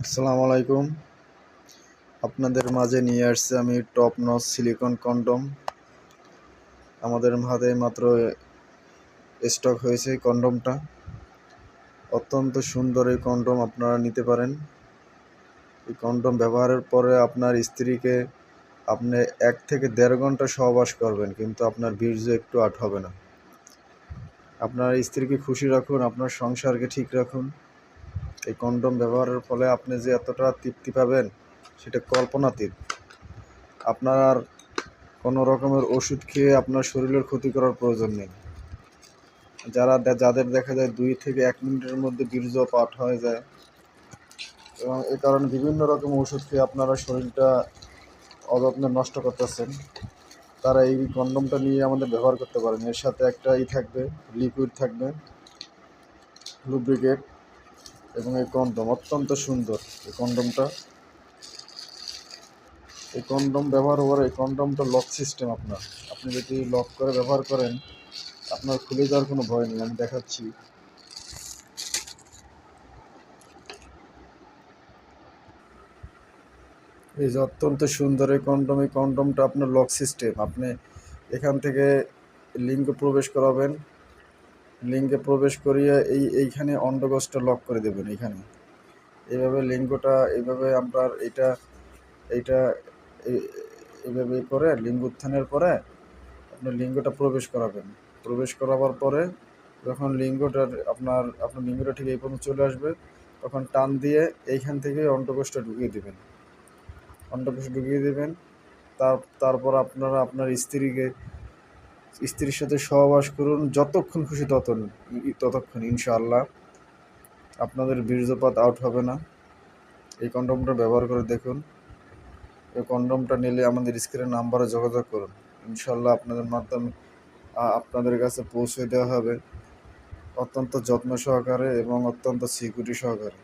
আসসালামু আলাইকুম। আপনাদের মাঝে নিয়ে আসছি আমি টপ নচ সিলিকন কন্ডম। আমাদের হাতে মাত্র স্টক হয়েছে এই কন্ডমটা। অত্যন্ত সুন্দর এই কন্ডম আপনারা নিতে পারেন। এই কন্ডম ব্যবহারের পরে আপনার স্ত্রীকে আপনি 1 থেকে 1.5 ঘন্টা সহবাস করবেন, কিন্তু আপনার বীর্য একটু আট হবে না। আপনার স্ত্রীকে খুশি রাখুন, আপনার সংসারকে ঠিক রাখুন। এই কন্ডম ব্যবহারের ফলে আপনি যে এতটা তৃপ্তি পাবেন সেটা কল্পনাতীত। আপনার আর কোনো রকমের ওষুধ খেয়ে আপনার শরীরের ক্ষতি করার প্রয়োজন নেই। যাদের দেখা যায় 2 থেকে 1 মিনিটের মধ্যে বীর্য পাঠ হয়ে যায়, এবং এ কারণে বিভিন্ন রকম ওষুধ খেয়ে আপনারা শরীরটা অযত্নে নষ্ট করতেছেন, তারা এই কন্ডমটা নিয়ে আমাদের ব্যবহার করতে পারেন। এর সাথে একটা থাকবে, লিকুইড থাকবে, লুব্রিকেট, এবং এই কন্ডম অত্যন্ত সুন্দর। এই কন্ডম ব্যবহার করে, এই কন্ডমটা লক সিস্টেম। আপনি যদি লক করে ব্যবহার করেন, আপনার খুলে যাওয়ার কোনো ভয় নেই। আমি দেখাচ্ছি। এই যে অত্যন্ত সুন্দর এই কন্ডমটা আপনার লক সিস্টেম। আপনি এখান থেকে লিঙ্কে প্রবেশ করাবেন, লিঙ্কে প্রবেশ করিয়ে এইখানে অন্ডকোষটা লক করে দেবেন। এইখানে এইভাবে লিঙ্গটা এইভাবে আপনার এইটা এইভাবে করে লিঙ্গ উত্থানের পরে আপনার লিঙ্গটা প্রবেশ করাবেন। প্রবেশ করাবার পরে যখন আপনার লিঙ্গটা ঠিক এই পর্যন্ত চলে আসবে, তখন টান দিয়ে এইখান থেকে অন্ডকোষটা ঢুকিয়ে দেবেন। তারপর আপনারা আপনার স্ত্রীর সাথে সহবাস করুন, যতক্ষণ খুশি ততক্ষণ ইনশাআল্লাহ আপনাদের বীর্যপাত আউট হবে না। এই কন্ডমটা ব্যবহার করে দেখুন। এই কন্ডমটা নিলে আমাদের স্ক্রিনের নাম্বারে যোগাযোগ করুন। ইনশাআল্লাহ আপনাদের কাছে পৌঁছে দেওয়া হবে অত্যন্ত যত্ন সহকারে এবং অত্যন্ত সিকিউরিটি সহকারে।